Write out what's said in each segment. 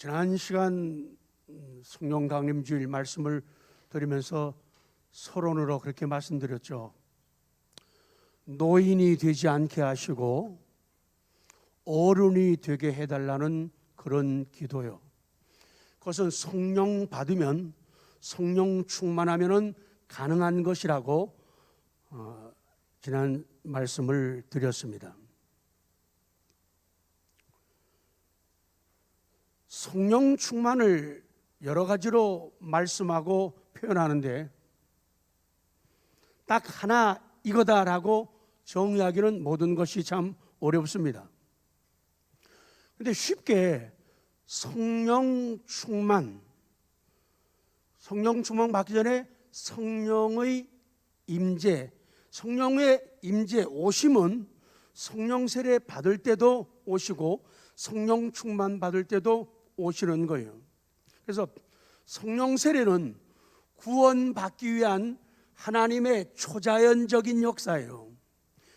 지난 시간 성령 강림주일 말씀을 드리면서 서론으로 그렇게 말씀드렸죠. 노인이 되지 않게 하시고 어른이 되게 해달라는 그런 기도요. 그것은 성령 받으면, 성령 충만하면 가능한 것이라고 지난 말씀을 드렸습니다. 성령 충만을 여러 가지로 말씀하고 표현하는데 딱 하나 이거다라고 정의하기는 모든 것이 참 어렵습니다. 그런데 쉽게 성령 충만 받기 전에 성령의 임재, 성령의 임재 오심은 성령 세례 받을 때도 오시고 성령 충만 받을 때도 오시는 거예요. 그래서 성령 세례는 구원받기 위한 하나님의 초자연적인 역사예요.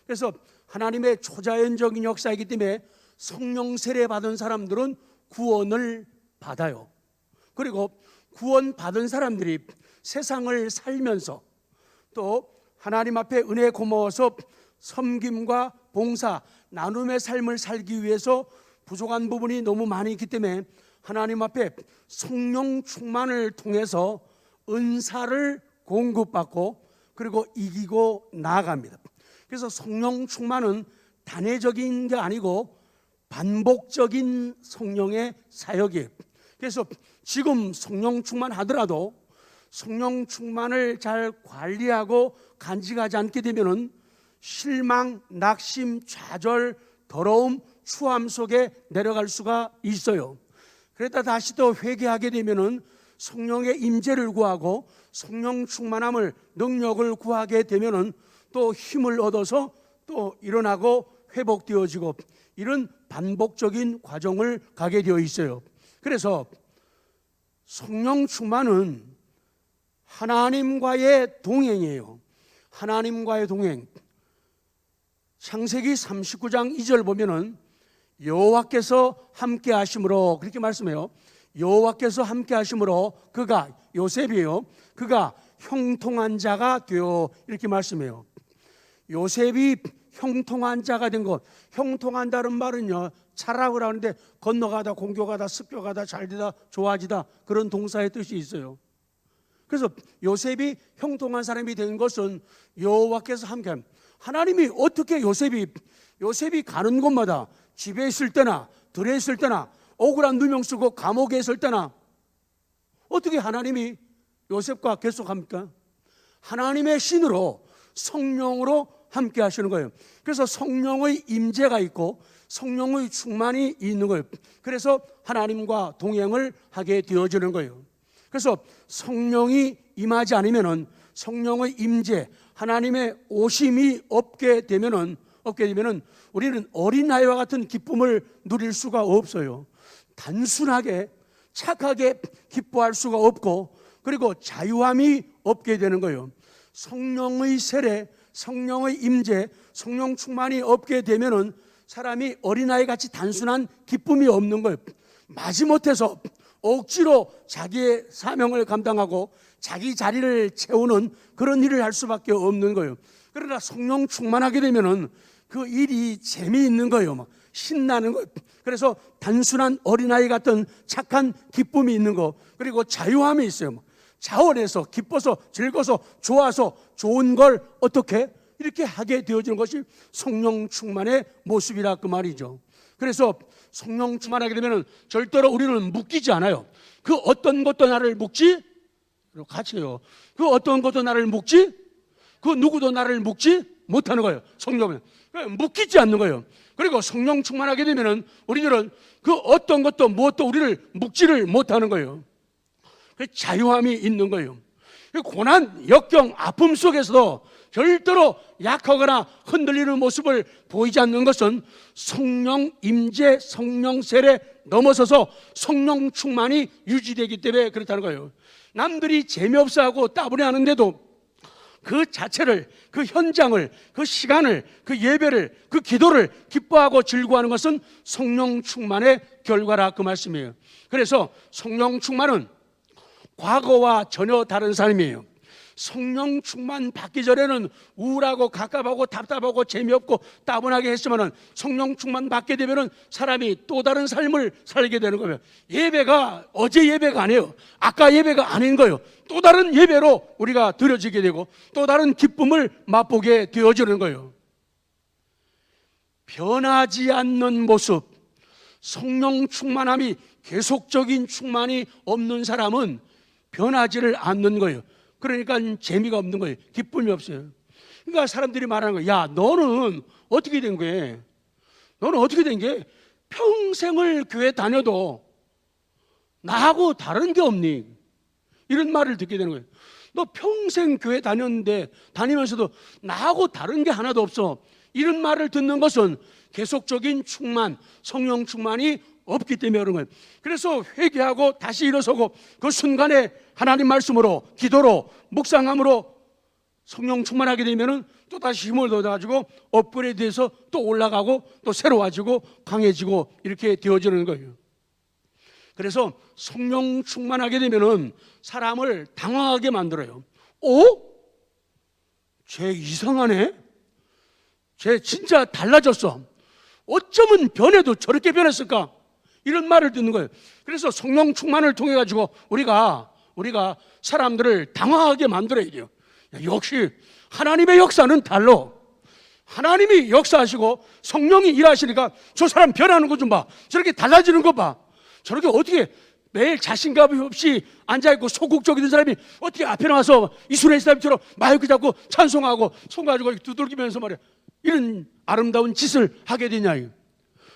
그래서 하나님의 초자연적인 역사이기 때문에 성령 세례 받은 사람들은 구원을 받아요. 그리고 구원 받은 사람들이 세상을 살면서 또 하나님 앞에 은혜 고마워서 섬김과 봉사, 나눔의 삶을 살기 위해서 부족한 부분이 너무 많이 있기 때문에 하나님 앞에 성령 충만을 통해서 은사를 공급받고 그리고 이기고 나아갑니다. 그래서 성령 충만은 단회적인 게 아니고 반복적인 성령의 사역이에요. 그래서 지금 성령 충만하더라도 성령 충만을 잘 관리하고 간직하지 않게 되면은 실망, 낙심, 좌절, 더러움, 추함 속에 내려갈 수가 있어요. 그러다 다시 또 회개하게 되면은 성령의 임재를 구하고 성령 충만함을, 능력을 구하게 되면은 또 힘을 얻어서 또 일어나고 회복되어지고 이런 반복적인 과정을 가게 되어 있어요. 그래서 성령 충만은 하나님과의 동행이에요. 하나님과의 동행. 창세기 39장 2절 보면은 여호와께서 함께 하심으로 그렇게 말씀해요. 여호와께서 함께 하심으로 그가, 요셉이에요, 그가 형통한 자가 되어, 이렇게 말씀해요. 요셉이 형통한 자가 된 것, 형통한다는 말은요 자라고 하는데 건너가다, 공교가다, 습교가다, 잘되다, 좋아지다, 그런 동사의 뜻이 있어요. 그래서 요셉이 형통한 사람이 된 것은 여호와께서 함께합니다. 하나님이 어떻게 요셉이 가는 곳마다, 집에 있을 때나 들에 있을 때나 억울한 누명 쓰고 감옥에 있을 때나 어떻게 하나님이 요셉과 계속합니까? 하나님의 신으로, 성령으로 함께 하시는 거예요. 그래서 성령의 임재가 있고 성령의 충만이 있는 거예요. 그래서 하나님과 동행을 하게 되어지는 거예요. 그래서 성령이 임하지 않으면은, 성령의 임재, 하나님의 오심이 없게 되면은 우리는 어린아이와 같은 기쁨을 누릴 수가 없어요. 단순하게 착하게 기뻐할 수가 없고 그리고 자유함이 없게 되는 거예요. 성령의 세례, 성령의 임재, 성령 충만이 없게 되면은 사람이 어린아이 같이 단순한 기쁨이 없는 거예요. 마지못해서 억지로 자기의 사명을 감당하고 자기 자리를 채우는 그런 일을 할 수밖에 없는 거예요. 그러나 성령 충만하게 되면은 그 일이 재미있는 거예요. 막 신나는 거예요. 그래서 단순한 어린아이 같은 착한 기쁨이 있는 거, 그리고 자유함이 있어요. 자원해서 기뻐서 즐거워서 좋아서 좋은 걸 어떻게 이렇게 하게 되어지는 것이 성령 충만의 모습이라 그 말이죠. 그래서 성령 충만하게 되면 절대로 우리는 묶이지 않아요. 그 어떤 것도 나를 묶지, 같이 해요. 그 어떤 것도 나를 묶지, 그 누구도 나를 묶지 못하는 거예요. 성령은 묶이지 않는 거예요. 그리고 성령 충만하게 되면 우리들은 그 어떤 것도 무엇도 우리를 묶지를 못하는 거예요. 그 자유함이 있는 거예요. 고난, 역경, 아픔 속에서도 절대로 약하거나 흔들리는 모습을 보이지 않는 것은 성령 임재, 성령 세례 넘어서서 성령 충만이 유지되기 때문에 그렇다는 거예요. 남들이 재미없어 하고 따분해 하는데도 그 자체를, 그 현장을, 그 시간을, 그 예배를, 그 기도를 기뻐하고 즐거워하는 것은 성령 충만의 결과라 그 말씀이에요. 그래서 성령 충만은 과거와 전혀 다른 삶이에요. 성령 충만 받기 전에는 우울하고 갑갑하고 답답하고 재미없고 따분하게 했지만은 성령 충만 받게 되면은 사람이 또 다른 삶을 살게 되는 거예요. 예배가 어제 예배가 아니에요. 아까 예배가 아닌 거예요. 또 다른 예배로 우리가 드려지게 되고 또 다른 기쁨을 맛보게 되어지는 거예요. 변하지 않는 모습, 성령 충만함이 계속적인 충만이 없는 사람은 변하지를 않는 거예요. 그러니까 재미가 없는 거예요. 기쁨이 없어요. 그러니까 사람들이 말하는 거예요. 야, 너는 어떻게 된 거야? 너는 어떻게 된 게 평생을 교회 다녀도 나하고 다른 게 없니? 이런 말을 듣게 되는 거예요. 너 평생 교회 다녔는데 다니면서도 나하고 다른 게 하나도 없어. 이런 말을 듣는 것은 계속적인 충만, 성령 충만이 없기 때문에 그런 거예요. 그래서 회개하고 다시 일어서고 그 순간에 하나님 말씀으로, 기도로, 묵상함으로 성령 충만하게 되면은 또 다시 힘을 얻어가지고 업그레이드해서 또 올라가고 또 새로워지고 강해지고 이렇게 되어지는 거예요. 그래서 성령 충만하게 되면은 사람을 당황하게 만들어요. 쟤 이상하네? 쟤 진짜 달라졌어. 어쩌면 변해도 저렇게 변했을까? 이런 말을 듣는 거예요. 그래서 성령 충만을 통해 가지고 우리가 사람들을 당황하게 만들어야 돼요. 역시 하나님의 역사는 달라. 하나님이 역사하시고 성령이 일하시니까 저 사람 변하는 거 좀 봐. 저렇게 달라지는 거 봐. 저렇게 어떻게 매일 자신감 없이 앉아있고 소극적인 사람이 어떻게 앞에 나와서 이스라엘 사람처럼 마이크 잡고 찬송하고 손 가지고 두들기면서 말이야. 이런 아름다운 짓을 하게 되냐.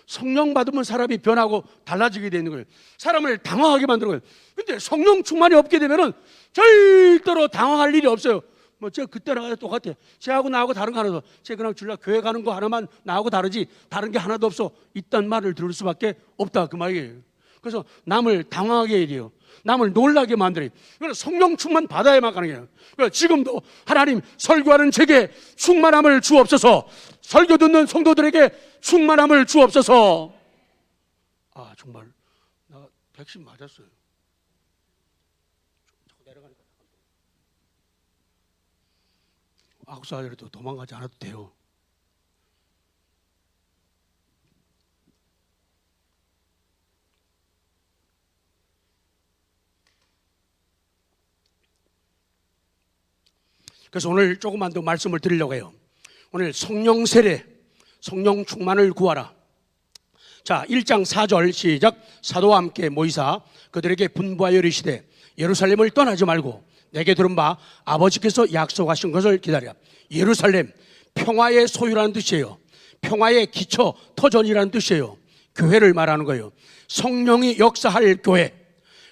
성령 받으면 사람이 변하고 달라지게 되는 거예요. 사람을 당황하게 만드는 거예요. 근데 성령 충만이 없게 되면은 절대로 당황할 일이 없어요. 뭐 저 그때랑 똑같아. 쟤하고 나하고 다른 거 하나도 없어. 쟤 그냥 줄라 교회 가는 거 하나만 나하고 다르지 다른 게 하나도 없어. 이딴 말을 들을 수밖에 없다 그 말이에요. 그래서 남을 당황하게 해야 돼요. 남을 놀라게 만들어요. 그래서 성령 충만 받아야만 가능해요. 그래서 지금도 하나님 설교하는 제게 충만함을 주옵소서. 설교 듣는 성도들에게 충만함을 주옵소서. 아 정말 나 백신 맞았어요. 자꾸 내려가니까 악수하더라도 도망가지 않아도 돼요. 그래서 오늘 조금만 더 말씀을 드리려고 해요. 오늘 성령 세례, 성령 충만을 구하라. 자, 1장 4절 시작. 사도와 함께 모이사 그들에게 분부하여 이르시되 예루살렘을 떠나지 말고 내게 들은 바 아버지께서 약속하신 것을 기다려. 예루살렘, 평화의 소유라는 뜻이에요. 평화의 기초, 터전이라는 뜻이에요. 교회를 말하는 거예요. 성령이 역사할 교회,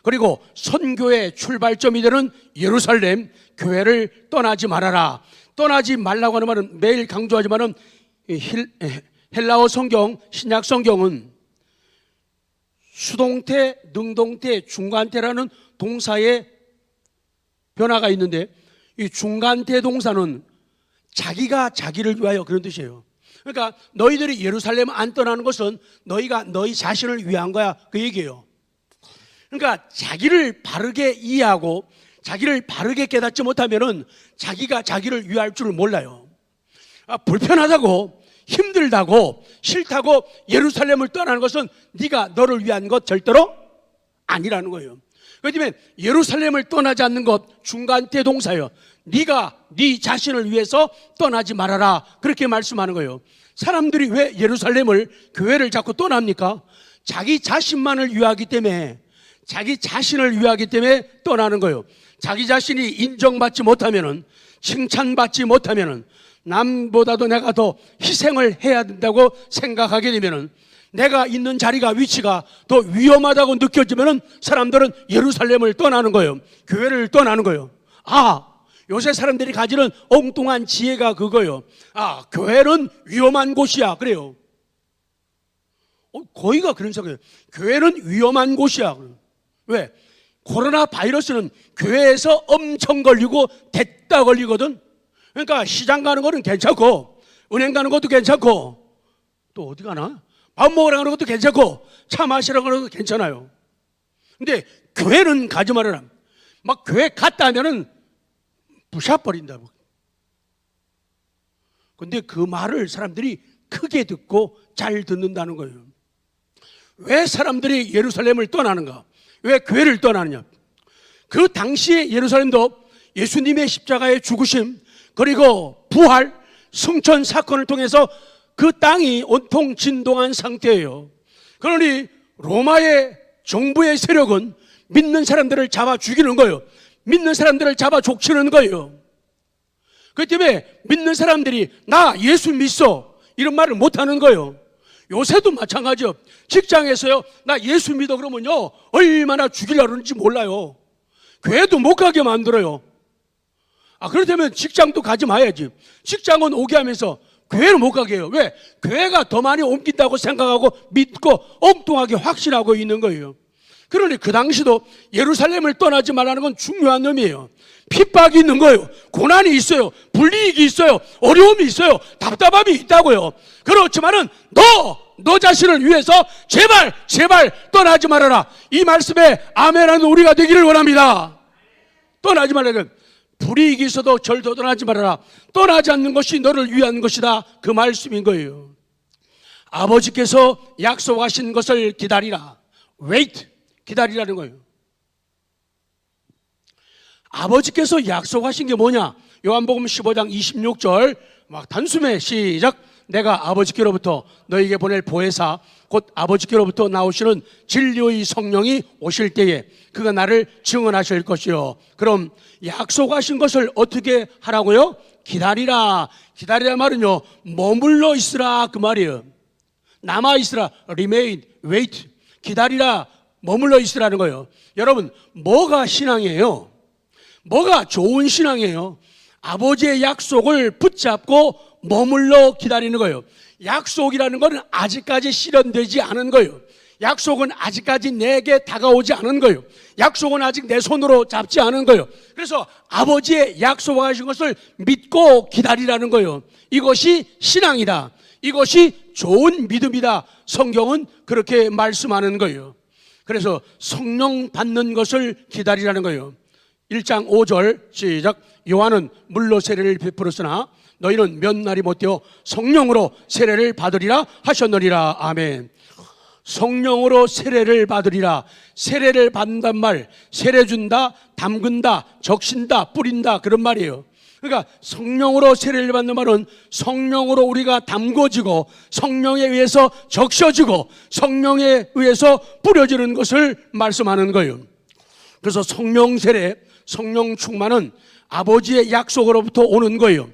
그리고 선교의 출발점이 되는 예루살렘 교회를 떠나지 말아라. 떠나지 말라고 하는 말은 매일 강조하지만은 헬라어 성경, 신약 성경은 수동태, 능동태, 중간태라는 동사의 변화가 있는데 이 중간태 동사는 자기가 자기를 위하여 그런 뜻이에요. 그러니까 너희들이 예루살렘 안 떠나는 것은 너희가 너희 자신을 위한 거야 그 얘기예요. 그러니까 자기를 바르게 이해하고 자기를 바르게 깨닫지 못하면은 자기가 자기를 위할 줄 몰라요. 불편하다고 힘들다고 싫다고 예루살렘을 떠나는 것은 네가 너를 위한 것 절대로 아니라는 거예요. 그렇기 때문에 예루살렘을 떠나지 않는 것 중간태 동사예요. 네가 네 자신을 위해서 떠나지 말아라 그렇게 말씀하는 거예요. 사람들이 왜 예루살렘을 교회를 자꾸 떠납니까? 자기 자신만을 위하기 때문에, 자기 자신을 위하기 때문에 떠나는 거예요. 자기 자신이 인정받지 못하면은, 칭찬받지 못하면은, 남보다도 내가 더 희생을 해야 된다고 생각하게 되면은, 내가 있는 자리가 위치가 더 위험하다고 느껴지면은 사람들은 예루살렘을 떠나는 거예요. 교회를 떠나는 거예요. 요새 사람들이 가지는 엉뚱한 지혜가 그거예요. 교회는 위험한 곳이야 그래요. 거의가 그런 생각이에요. 교회는 위험한 곳이야. 왜? 코로나 바이러스는 교회에서 엄청 걸리고 됐다 걸리거든. 그러니까 시장 가는 거는 괜찮고, 은행 가는 것도 괜찮고, 또 어디 가나? 밥 먹으러 가는 것도 괜찮고, 차 마시러 가는 것도 괜찮아요. 근데 교회는 가지 말아라. 막 교회 갔다 하면은 부셔버린다고. 근데 그 말을 사람들이 크게 듣고 잘 듣는다는 거예요. 왜 사람들이 예루살렘을 떠나는가? 왜 교회를 떠나느냐? 그 당시에 예루살렘도 예수님의 십자가의 죽으심, 그리고 부활, 승천 사건을 통해서 그 땅이 온통 진동한 상태예요. 그러니 로마의 정부의 세력은 믿는 사람들을 잡아 죽이는 거예요. 믿는 사람들을 잡아 족치는 거예요. 그렇기 때문에 믿는 사람들이 나 예수 믿어 이런 말을 못하는 거예요. 요새도 마찬가지요. 직장에서요, 나 예수 믿어 그러면요, 얼마나 죽이려고 그러는지 몰라요. 교회도 못 가게 만들어요. 그렇다면 직장도 가지 마야지. 직장은 오게 하면서 교회를 못 가게 해요. 왜? 교회가 더 많이 옮긴다고 생각하고 믿고 엉뚱하게 확신하고 있는 거예요. 그러니 그 당시도 예루살렘을 떠나지 말라는 건 중요한 의미예요. 핍박이 있는 거예요. 고난이 있어요. 불이익이 있어요. 어려움이 있어요. 답답함이 있다고요. 그렇지만은 너 자신을 위해서 제발 떠나지 말아라. 이 말씀에 아멘하는 우리가 되기를 원합니다. 떠나지 말아라. 불이익이 있어도 절도 떠나지 말아라. 떠나지 않는 것이 너를 위한 것이다. 그 말씀인 거예요. 아버지께서 약속하신 것을 기다리라. wait. 기다리라는 거예요. 아버지께서 약속하신 게 뭐냐? 요한복음 15장 26절 막 단숨에 시작. 내가 아버지께로부터 너에게 보낼 보혜사 곧 아버지께로부터 나오시는 진리의 성령이 오실 때에 그가 나를 증언하실 것이요. 그럼 약속하신 것을 어떻게 하라고요? 기다리라. 기다리라 말은요, 머물러 있으라 그 말이에요. 남아 있으라. remain, wait. 기다리라. 머물러 있으라는 거예요. 여러분, 뭐가 신앙이에요? 뭐가 좋은 신앙이에요? 아버지의 약속을 붙잡고 머물러 기다리는 거예요. 약속이라는 것은 아직까지 실현되지 않은 거예요. 약속은 아직까지 내게 다가오지 않은 거예요. 약속은 아직 내 손으로 잡지 않은 거예요. 그래서 아버지의 약속하신 것을 믿고 기다리라는 거예요. 이것이 신앙이다. 이것이 좋은 믿음이다. 성경은 그렇게 말씀하는 거예요. 그래서 성령 받는 것을 기다리라는 거예요. 1장 5절 시작. 요한은 물로 세례를 베풀었으나 너희는 몇 날이 못되어 성령으로 세례를 받으리라 하셨느니라. 아멘. 성령으로 세례를 받으리라. 세례를 받는단 말, 세례 준다, 담근다, 적신다, 뿌린다 그런 말이에요. 그러니까 성령으로 세례를 받는 말은 성령으로 우리가 담궈지고 성령에 의해서 적셔지고 성령에 의해서 뿌려지는 것을 말씀하는 거예요. 그래서 성령 세례, 성령 충만은 아버지의 약속으로부터 오는 거예요.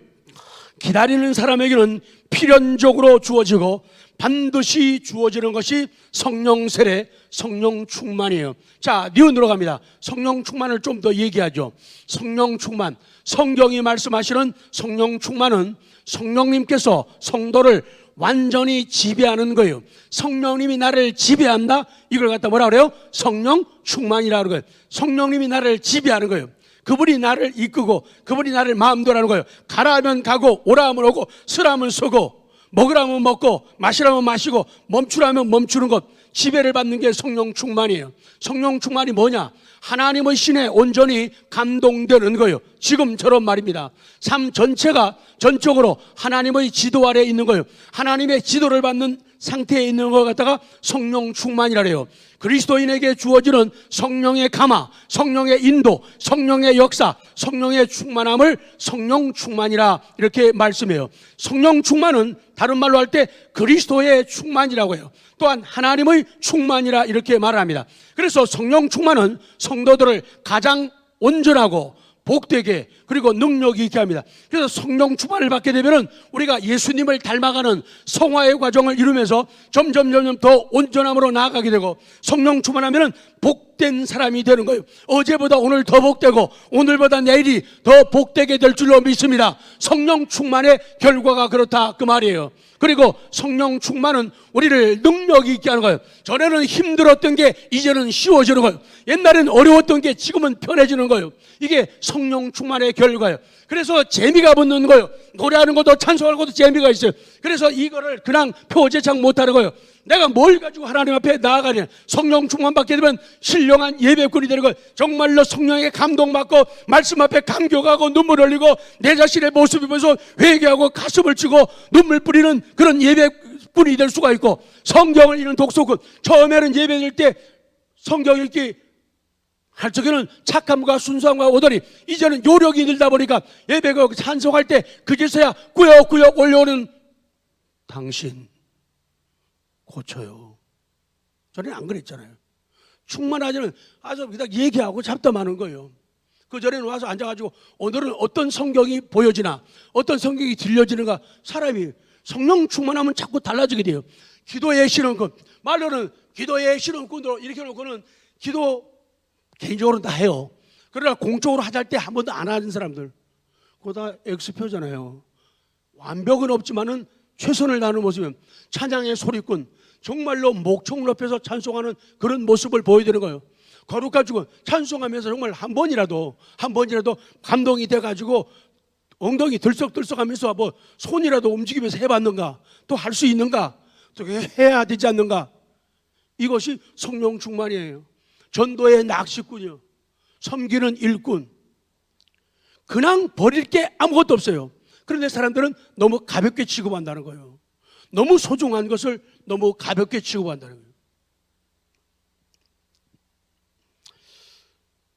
기다리는 사람에게는 필연적으로 주어지고 반드시 주어지는 것이 성령 세례, 성령 충만이에요. 자, 니은으로 갑니다. 성령 충만을 좀 더 얘기하죠. 성령 충만, 성경이 말씀하시는 성령 충만은 성령님께서 성도를 완전히 지배하는 거예요. 성령님이 나를 지배한다? 이걸 갖다 뭐라 그래요? 성령 충만이라고 그래요. 성령님이 나를 지배하는 거예요. 그분이 나를 이끄고 그분이 나를 마음대로 하는 거예요. 가라 하면 가고 오라 하면 오고 쓰라면 쓰고 먹으라면 먹고 마시라면 마시고 멈추라면 멈추는 것, 지배를 받는 게 성령 충만이에요. 성령 충만이 뭐냐? 하나님의 신에 온전히 감동되는 거예요. 지금처럼 말입니다. 삶 전체가 전적으로 하나님의 지도 아래에 있는 거예요. 하나님의 지도를 받는 상태에 있는 것 갖다가 성령 충만이라 그래요. 그리스도인에게 주어지는 성령의 감화, 성령의 인도, 성령의 역사, 성령의 충만함을 성령 충만이라 이렇게 말씀해요. 성령 충만은 다른 말로 할 때 그리스도의 충만이라고 해요. 또한 하나님의 충만이라 이렇게 말합니다. 그래서 성령 충만은 성도들을 가장 온전하고 복되게 그리고 능력 있게 합니다. 그래서 성령 충만을 받게 되면 우리가 예수님을 닮아가는 성화의 과정을 이루면서 점점 더 온전함으로 나아가게 되고, 성령 충만하면 복된 사람이 되는 거예요. 어제보다 오늘 더 복되고 오늘보다 내일이 더 복되게 될 줄로 믿습니다. 성령 충만의 결과가 그렇다 그 말이에요. 그리고 성령 충만은 우리를 능력 있게 하는 거예요. 전에는 힘들었던 게 이제는 쉬워지는 거예요. 옛날엔 어려웠던 게 지금은 편해지는 거예요. 이게 성령 충만의 결과예요. 그래서 재미가 붙는 거예요. 노래하는 것도 찬송하는 것도 재미가 있어요. 그래서 이거를 그냥 표제창 못하는 거예요. 내가 뭘 가지고 하나님 앞에 나아가냐. 성령 충만받게 되면 신령한 예배꾼이 되는 거예요. 정말로 성령에게 감동받고 말씀 앞에 감격하고 눈물 흘리고 내 자신의 모습을 보면서 회개하고 가슴을 치고 눈물 뿌리는 그런 예배꾼이 될 수가 있고, 성경을 읽는 독서꾼, 처음에는 예배 드릴 때 성경 읽기 할 적에는 착함과 순수함과 오더니 이제는 요력이 늘다 보니까 예배가 찬송할 때 그제서야 꾸역꾸역 올려오는 당신 고쳐요. 저는 안 그랬잖아요. 충만하지는 아주 그냥 얘기하고 잡담하는 거예요. 그 전에는 와서 앉아가지고 오늘은 어떤 성경이 보여지나 어떤 성경이 들려지는가. 사람이 성령 충만하면 자꾸 달라지게 돼요. 기도의 실험꾼, 말로는 기도의 실험꾼으로 이렇게 놓고는 기도 개인적으로는 다 해요. 그러나 공적으로 하자 때 한 번도 안 하는 사람들, 그거 다 X표잖아요. 완벽은 없지만은 최선을 다하는 모습이면 찬양의 소리꾼, 정말로 목청 높여서 찬송하는 그런 모습을 보여드리는 거예요. 거룩가지고 찬송하면서 정말 한 번이라도 감동이 돼가지고 엉덩이 들썩들썩하면서 뭐 손이라도 움직이면서 해봤는가, 또 할 수 있는가, 또 해야 되지 않는가. 이것이 성령 충만이에요. 전도의 낚시꾼이요, 섬기는 일꾼, 그냥 버릴 게 아무것도 없어요. 그런데 사람들은 너무 가볍게 취급한다는 거예요. 너무 소중한 것을 너무 가볍게 취급한다는 거예요.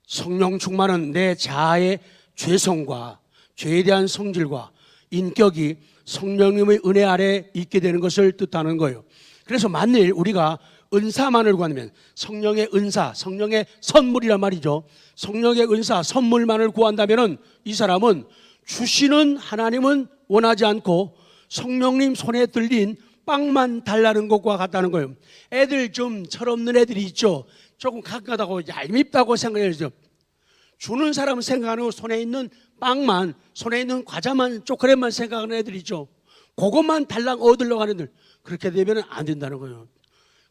성령 충만은 내 자아의 죄성과 죄에 대한 성질과 인격이 성령님의 은혜 아래 있게 되는 것을 뜻하는 거예요. 그래서 만일 우리가 은사만을 구하면, 성령의 은사, 성령의 선물이란 말이죠. 성령의 은사, 선물만을 구한다면 이 사람은 주시는 하나님은 원하지 않고 성령님 손에 들린 빵만 달라는 것과 같다는 거예요. 애들 좀 철없는 애들이 있죠. 조금 가깝다고 얄밉다고 생각해야죠. 주는 사람은 생각하는 거, 손에 있는 빵만, 손에 있는 과자만, 초콜릿만 생각하는 애들 있죠. 그것만 달랑 얻으려고 하는 애들. 그렇게 되면 안 된다는 거예요.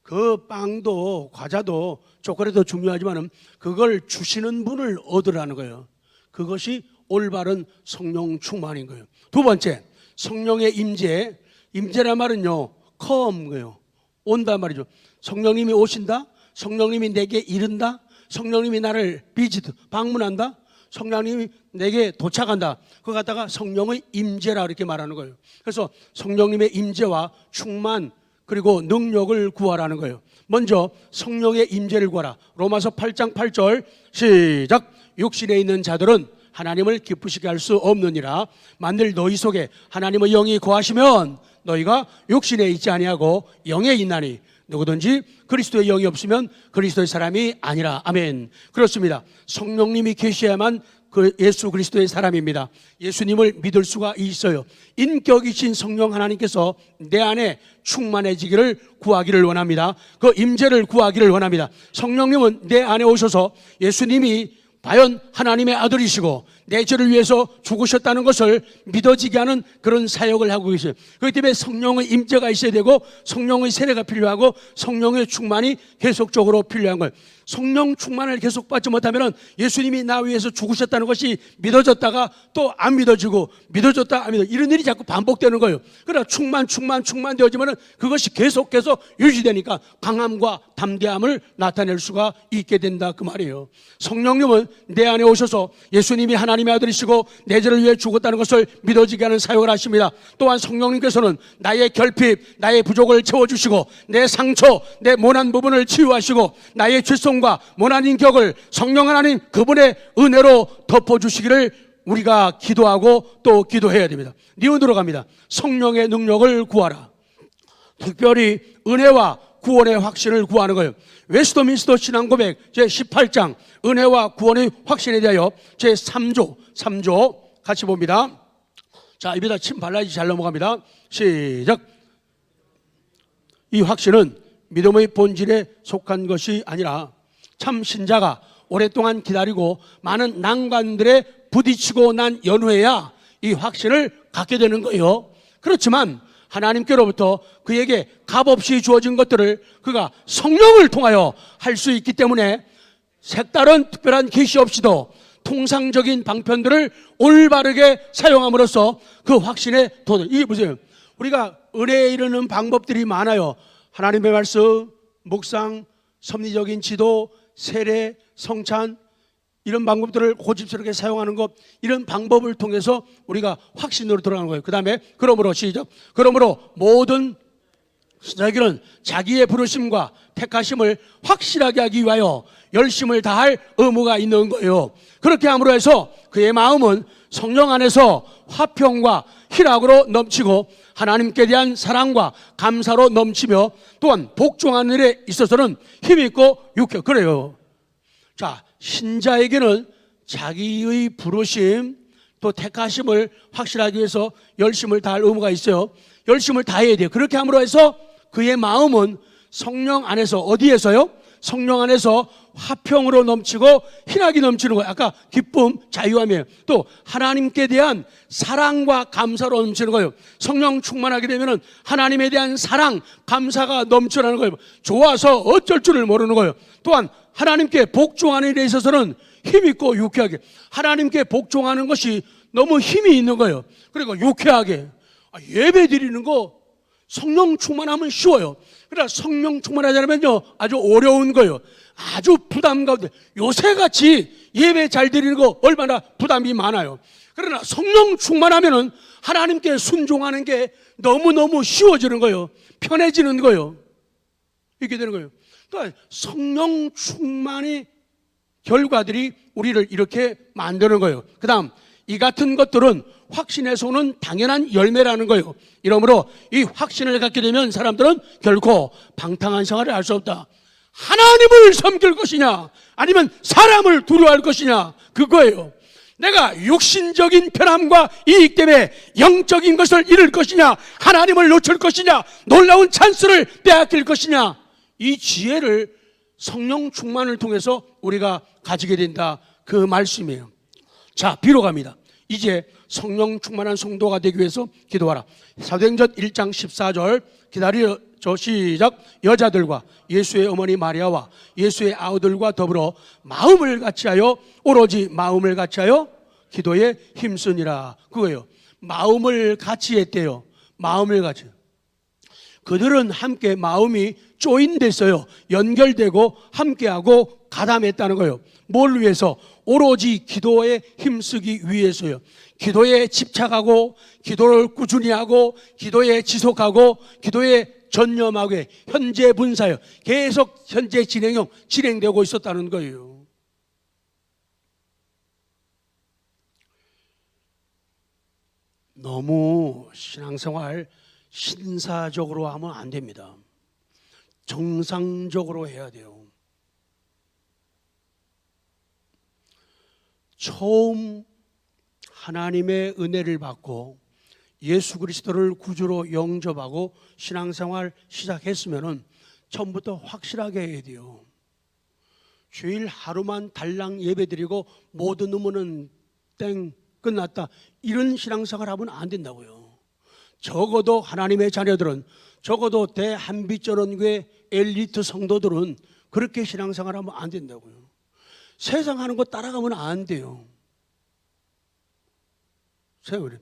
그 빵도 과자도 초콜릿도 중요하지만 그걸 주시는 분을 얻으라는 거예요. 그것이 올바른 성령 충만인 거예요. 두 번째, 성령의 임재. 임재란 말은요, come예요. 온다 말이죠. 성령님이 오신다, 성령님이 내게 이른다, 성령님이 나를 비지트, 방문한다, 성령님이 내게 도착한다. 그거 갖다가 성령의 임재라 이렇게 말하는 거예요. 그래서 성령님의 임재와 충만 그리고 능력을 구하라는 거예요. 먼저 성령의 임재를 구하라. 로마서 8장 8절 시작. 육신에 있는 자들은 하나님을 기쁘시게 할 수 없느니라. 만일 너희 속에 하나님의 영이 거하시면 너희가 육신에 있지 아니하고 영에 있나니 누구든지 그리스도의 영이 없으면 그리스도의 사람이 아니라. 아멘. 그렇습니다. 성령님이 계셔야만 그 예수 그리스도의 사람입니다. 예수님을 믿을 수가 있어요. 인격이신 성령 하나님께서 내 안에 충만해지기를 구하기를 원합니다. 그 임재를 구하기를 원합니다. 성령님은 내 안에 오셔서 예수님이 과연 하나님의 아들이시고 내 죄를 위해서 죽으셨다는 것을 믿어지게 하는 그런 사역을 하고 계세요. 그렇기 때문에 성령의 임재가 있어야 되고 성령의 세례가 필요하고 성령의 충만이 계속적으로 필요한 거예요. 성령 충만을 계속 받지 못하면 예수님이 나 위해서 죽으셨다는 것이 믿어졌다가 또 안 믿어지고 믿어졌다 안 믿어지고 이런 일이 자꾸 반복되는 거예요. 그러나 충만 되어지면 그것이 계속해서 유지되니까 강함과 담대함을 나타낼 수가 있게 된다 그 말이에요. 성령님은 내 안에 오셔서 예수님이 하나님의 아들이시고 내 죄를 위해 죽었다는 것을 믿어지게 하는 사역을 하십니다. 또한 성령님께서는 나의 결핍, 나의 부족을 채워주시고 내 상처, 내 모난 부분을 치유하시고 나의 죄성과 모난 인격을 성령 하나님 그분의 은혜로 덮어주시기를 우리가 기도하고 또 기도해야 됩니다. 니은으로 갑니다. 성령의 능력을 구하라. 특별히 은혜와 구원의 확신을 구하는 거예요. 웨스트민스터 신앙고백 제18장 은혜와 구원의 확신에 대하여 제3조 같이 봅니다. 자, 입에다 침 발라야지 잘 넘어갑니다. 시작. 이 확신은 믿음의 본질에 속한 것이 아니라 참 신자가 오랫동안 기다리고 많은 난관들에 부딪히고 난 연후에야 이 확신을 갖게 되는 거예요. 그렇지만 하나님께로부터 그에게 값없이 주어진 것들을 그가 성령을 통하여 할 수 있기 때문에 색다른 특별한 계시 없이도 통상적인 방편들을 올바르게 사용함으로써 그 확신에 도달. 이게 보세요. 우리가 은혜에 이르는 방법들이 많아요. 하나님의 말씀, 묵상, 섭리적인 지도, 세례, 성찬, 이런 방법들을 고집스럽게 사용하는 것, 이런 방법을 통해서 우리가 확신으로 들어가는 거예요. 그 다음에 그러므로 시작. 그러므로 모든 자기는 자기의 부르심과 택하심을 확실하게 하기 위하여 열심을 다할 의무가 있는 거예요. 그렇게 함으로 해서 그의 마음은 성령 안에서 화평과 희락으로 넘치고 하나님께 대한 사랑과 감사로 넘치며 또한 복종하는 일에 있어서는 힘있고 유쾌. 그래요. 자, 신자에게는 자기의 부르심 또 택하심을 확실하기 위해서 열심을 다할 의무가 있어요. 열심을 다해야 돼요. 그렇게 함으로 해서 그의 마음은 성령 안에서, 어디에서요? 성령 안에서 화평으로 넘치고 희락이 넘치는 거예요. 아까 기쁨, 자유함이에요. 또 하나님께 대한 사랑과 감사로 넘치는 거예요. 성령 충만하게 되면 하나님에 대한 사랑, 감사가 넘쳐나는 거예요. 좋아서 어쩔 줄을 모르는 거예요. 또한 하나님께 복종하는 일에 있어서는 힘있고 유쾌하게, 하나님께 복종하는 것이 너무 힘이 있는 거예요. 그리고 유쾌하게. 예배 드리는 거 성령 충만하면 쉬워요. 그러나 성령 충만하지 않으면요 아주 어려운 거예요. 아주 부담 가운데, 요새같이 예배 잘 드리는 거 얼마나 부담이 많아요. 그러나 성령 충만하면은 하나님께 순종하는 게 너무너무 쉬워지는 거예요. 편해지는 거예요. 이렇게 되는 거예요. 그러니까 성령 충만의 결과들이 우리를 이렇게 만드는 거예요. 그 다음, 이 같은 것들은 확신에서 오는 당연한 열매라는 거예요. 이러므로 이 확신을 갖게 되면 사람들은 결코 방탕한 생활을 할 수 없다. 하나님을 섬길 것이냐 아니면 사람을 두려워할 것이냐, 그거예요. 내가 육신적인 편함과 이익 때문에 영적인 것을 잃을 것이냐, 하나님을 놓칠 것이냐, 놀라운 찬스를 빼앗길 것이냐, 이 지혜를 성령 충만을 통해서 우리가 가지게 된다, 그 말씀이에요. 자, 비로 갑니다. 이제 성령 충만한 성도가 되기 위해서 기도하라. 사도행전 1장 14절 기다려 시작. 여자들과 예수의 어머니 마리아와 예수의 아우들과 더불어 마음을 같이하여, 오로지 마음을 같이하여 기도에 힘쓰니라. 그거예요. 마음을 같이 했대요. 마음을 같이. 그들은 함께 마음이 조인됐어요. 연결되고 함께하고 가담했다는 거예요. 뭘 위해서? 오로지 기도에 힘쓰기 위해서요. 기도에 집착하고, 기도를 꾸준히 하고, 기도에 지속하고, 기도에 전념하고, 현재 분사요. 계속 현재 진행되고 있었다는 거예요. 너무 신앙생활 신사적으로 하면 안 됩니다. 정상적으로 해야 돼요. 처음 하나님의 은혜를 받고 예수 그리스도를 구주로 영접하고 신앙생활 시작했으면은 처음부터 확실하게 해야 돼요. 주일 하루만 달랑 예배드리고 모든 의무는 땡 끝났다, 이런 신앙생활 하면 안 된다고요. 적어도 하나님의 자녀들은, 적어도 대한빛전원교회 엘리트 성도들은 그렇게 신앙생활 하면 안 된다고요. 세상 하는 거 따라가면 안 돼요. 세월이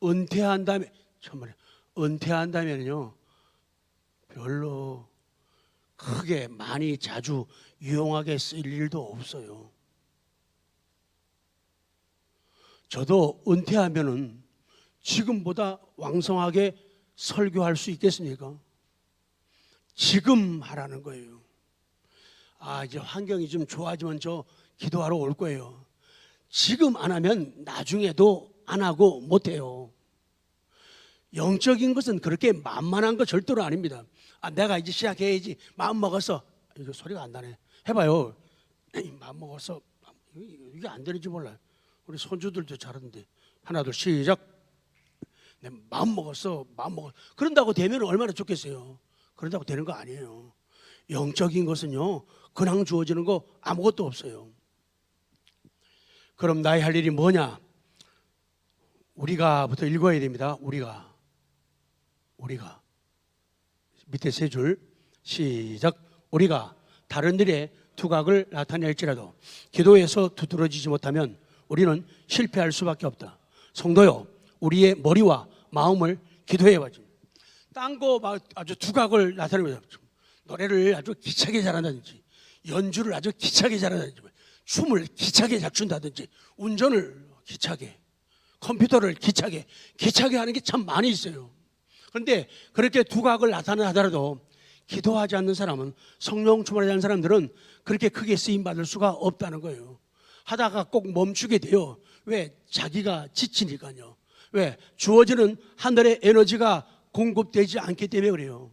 은퇴한 다음에, 정말 은퇴한 다음에는요 별로 크게 많이 자주 유용하게 쓸 일도 없어요. 저도 은퇴하면은 지금보다 왕성하게 설교할 수 있겠습니까? 지금 하라는 거예요. 이제 환경이 좀 좋아지면 저 기도하러 올 거예요. 지금 안 하면 나중에도 안 하고 못 해요. 영적인 것은 그렇게 만만한 거 절대로 아닙니다. 내가 이제 시작해야지 마음 먹었어. 이거 소리가 안 나네. 해봐요. 마음 먹었어. 이게 안 되는지 몰라요. 우리 손주들도 잘하는데. 하나 둘 시작. 내 마음 먹었어. 마음 먹었어. 그런다고 되면 얼마나 좋겠어요. 그런다고 되는 거 아니에요. 영적인 것은요 그냥 주어지는 거 아무것도 없어요. 그럼 나의 할 일이 뭐냐? 우리가부터 읽어야 됩니다. 우리가 밑에 세 줄 시작. 우리가 다른 일에 두각을 나타낼지라도 기도에서 두드러지지 못하면 우리는 실패할 수밖에 없다. 성도요, 우리의 머리와 마음을 기도해야죠. 딴 거 아주 두각을 나타내면서 노래를 아주 기차게 잘한다든지, 연주를 아주 기차게 잘한다든지, 춤을 기차게 잘 춘다든지, 운전을 기차게, 컴퓨터를 기차게 하는 게 참 많이 있어요. 그런데 그렇게 두각을 나타내더라도 기도하지 않는 사람은, 성령 충만하지 않는 사람들은 그렇게 크게 쓰임받을 수가 없다는 거예요. 하다가 꼭 멈추게 돼요. 왜? 자기가 지치니까요. 왜? 주어지는 하늘의 에너지가 공급되지 않기 때문에 그래요.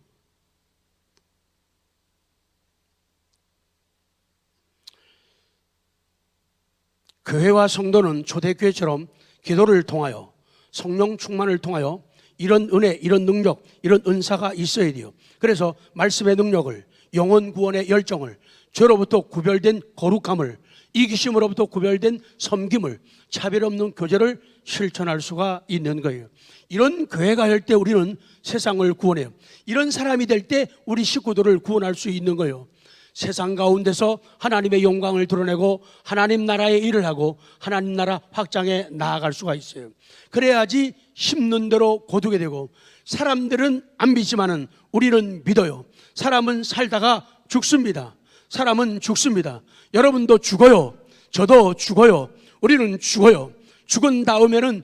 교회와 성도는 초대교회처럼 기도를 통하여, 성령 충만을 통하여 이런 은혜, 이런 능력, 이런 은사가 있어야 돼요. 그래서 말씀의 능력을, 영혼 구원의 열정을, 죄로부터 구별된 거룩함을, 이기심으로부터 구별된 섬김을, 차별 없는 교제를 실천할 수가 있는 거예요. 이런 교회가 할 때 우리는 세상을 구원해요. 이런 사람이 될 때 우리 식구들을 구원할 수 있는 거예요. 세상 가운데서 하나님의 영광을 드러내고 하나님 나라의 일을 하고 하나님 나라 확장에 나아갈 수가 있어요. 그래야지 심는 대로 거두게 되고, 사람들은 안 믿지만은 우리는 믿어요. 사람은 살다가 죽습니다. 사람은 죽습니다. 여러분도 죽어요. 저도 죽어요. 우리는 죽어요. 죽은 다음에는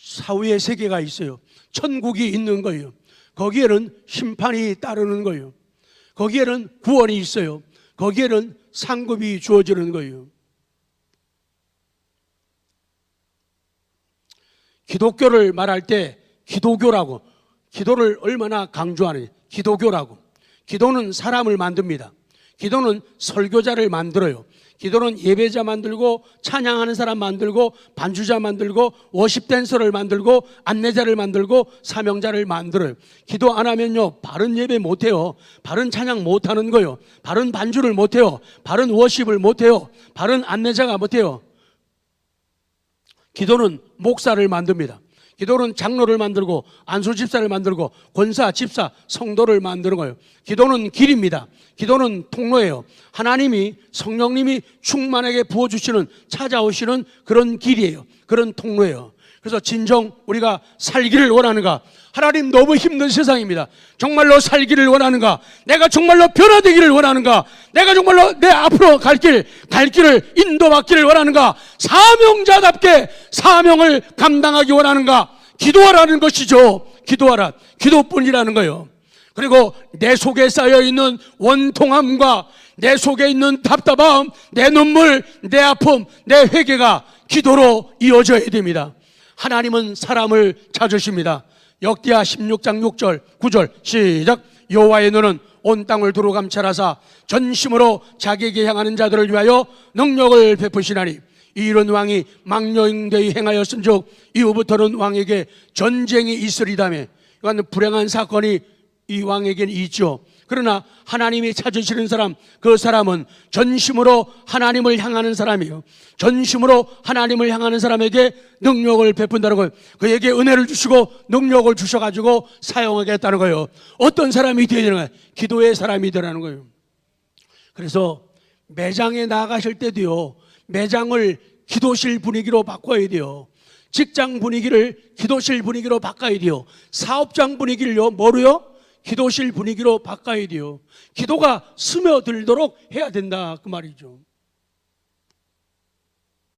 사후의 세계가 있어요. 천국이 있는 거예요. 거기에는 심판이 따르는 거예요. 거기에는 구원이 있어요. 거기에는 상급이 주어지는 거예요. 기독교를 말할 때 기도교라고, 기도를 얼마나 강조하느냐, 기도교라고. 기도는 사람을 만듭니다. 기도는 설교자를 만들어요. 기도는 예배자 만들고, 찬양하는 사람 만들고, 반주자 만들고, 워십 댄서를 만들고, 안내자를 만들고, 사명자를 만들어요. 기도 안 하면요, 바른 예배 못해요. 바른 찬양 못하는 거예요. 바른 반주를 못해요. 바른 워십을 못해요. 바른 안내자가 못해요. 기도는 목사를 만듭니다. 기도는 장로를 만들고, 안수집사를 만들고, 권사, 집사, 성도를 만드는 거예요. 기도는 길입니다. 기도는 통로예요. 하나님이, 성령님이 충만하게 부어주시는, 찾아오시는 그런 길이에요. 그런 통로예요. 그래서 진정 우리가 살기를 원하는가? 하나님, 너무 힘든 세상입니다. 정말로 살기를 원하는가? 내가 정말로 변화되기를 원하는가? 내가 정말로 내 앞으로 갈 길을 인도받기를 원하는가? 사명자답게 사명을 감당하기 원하는가? 기도하라는 것이죠. 기도하라. 기도뿐이라는 거예요. 그리고 내 속에 쌓여있는 원통함과 내 속에 있는 답답함, 내 눈물, 내 아픔, 내 회개가 기도로 이어져야 됩니다. 하나님은 사람을 찾으십니다. 역대하 16장 6절 9절 시작. 여호와의 눈은 온 땅을 두루 감찰하사 전심으로 자기에게 향하는 자들을 위하여 능력을 베푸시나니, 이런 왕이 망령되이 행하였은즉 이후부터는 왕에게 전쟁이 있으리다며. 이건 불행한 사건이 이 왕에게는 있죠. 그러나 하나님이 찾으시는 사람, 그 사람은 전심으로 하나님을 향하는 사람이에요. 전심으로 하나님을 향하는 사람에게 능력을 베푼다는 거예요. 그에게 은혜를 주시고 능력을 주셔가지고 사용하겠다는 거예요. 어떤 사람이 되어야 되는 거예요? 기도의 사람이 되라는 거예요. 그래서 매장에 나가실 때도요, 매장을 기도실 분위기로 바꿔야 돼요. 직장 분위기를 기도실 분위기로 바꿔야 돼요. 사업장 분위기를요, 뭐로요? 기도실 분위기로 바꿔야 돼요. 기도가 스며들도록 해야 된다, 그 말이죠.